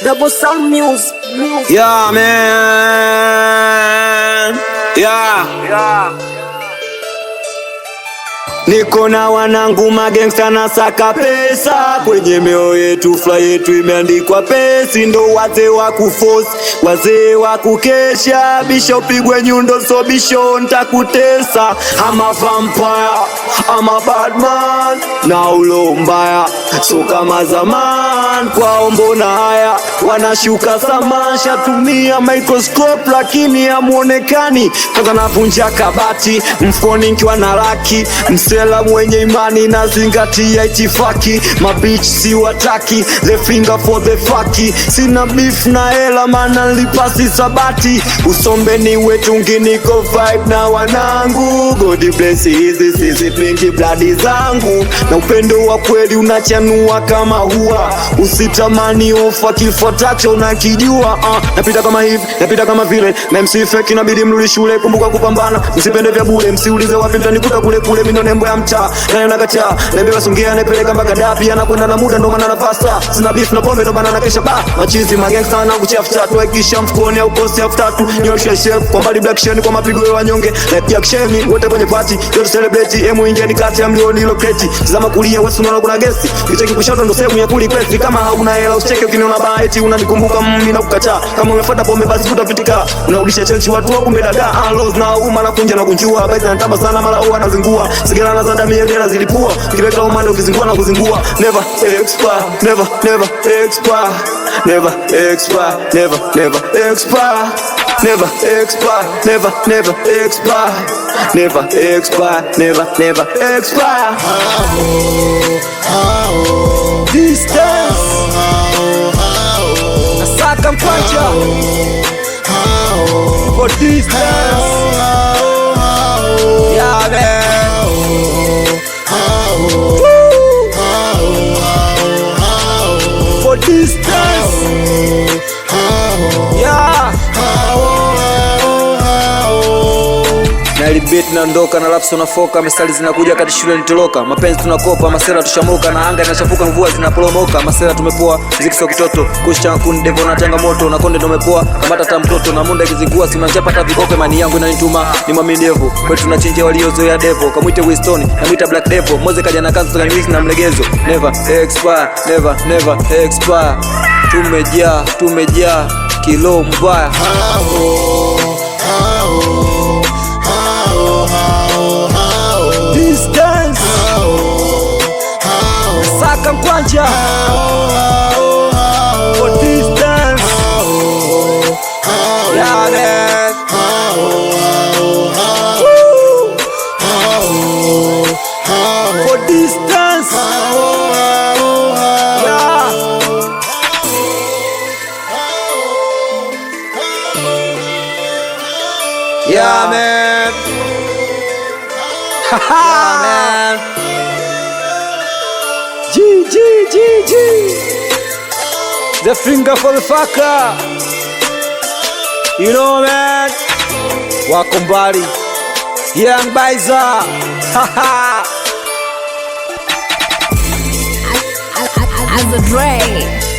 Double sound music. Yeah, man. Yeah. Niko na wanangu magangsta na saka pesa, kwenye mioyo yetu fly yetu imeandikwa pesi. Ndo wazee wa kuforce, wazee wa kukesha, bisho pigwe nyundo so bisho ntakutesa. I'm a vampire, I'm a bad man, na ulo mbaya so kama zaman. Kwao mbona haya wanashuka samasha, tumia microscope lakini hamuonekani. Kwanza navunja kabati mfukoni nikiwa na laki, msela mwenye imani na zingatia itifaki. Mabitch si wataki, the finger for the fucky. Sina beef na hela mana nilipasi sabati. Usombe ni wetungi niko vibe na wanangu. God bless hizi sisi pingi bloody zangu, na upendo wa kweli unachanua kama hua. Usitamani ofa kifuatacho na kijua. Napita kama hivi, napita kama vile, na MC fake inabidi mrudi shule. Kumbuka kupambana, msipende vya bure. Msiulize wapi mtanikuta kule kule, mimi ndo nembo ya mtaa. Na nakataa, nebeba songea nepeleka mpaka dapi. Anakwenda na muda ndo maana nafasta. Sina beef na pombe ndo maana nakesha ba. Machizi magangsta na kuchafu tatu, hakisha mfukoni au post elfu tatu. Nyosha chef kwa mbali black sheni kwa mapigo ya wanyonge. Na pia kisheni wote kwenye party, yote celebrate. Emu ingia ni kati ya milioni iloketi. Zama kulia wewe unaona kuna guest. Kicheki kushoto ndo sehemu ya kulikwesti. Kama hauna hela usicheke ukiniona baa eti unanikumbuka mimi na kukataa. Kama umefuata pombe basi utapitika. Unarudisha chenchi watu wako kumbe daga. Unload na uma na kunja na kunjua. Baadhi anatamba sana mara huwa anazingua. Sigara na zanda miendela zilipua. Kileta umande ukizingua na kuzingua. Never expire, never expire. Never expire, never expire. Never expire, never expire. Never expire, never expire. Distance Nasaka mkwanja for distance. Yeah, man. For distance. Yeah. Na ilibit na ndoka na lapso na foka. Mesali zinakuja kati shule nitoloka. Mapenzi tunakopa, masela tushamoka. Na anga inachafuka mvua zinapolomoka. Masela tumepoa, mziki so kitoto. Kushcha kundi devo na changamoto. Na konde tumepoa, kamata ta mtoto. Na munda kizingua, simanjapa ta vikoke. Mani yangu inanituma, ni mami devo. Kwetu tunachinja waliozoea devo. Kamuite Winston, namita Black Devil. Moze kaja na kanzu tukani na mlegezo. Never expire, never expire. Tumejaa kilo mbaya. Distance Saka mkwanja for distance. Yeah, man. For distance. Yeah, man. Yeah, man. G. The finger for the fucker. You know, man. Wakumbari Young Baiza. As a Dre.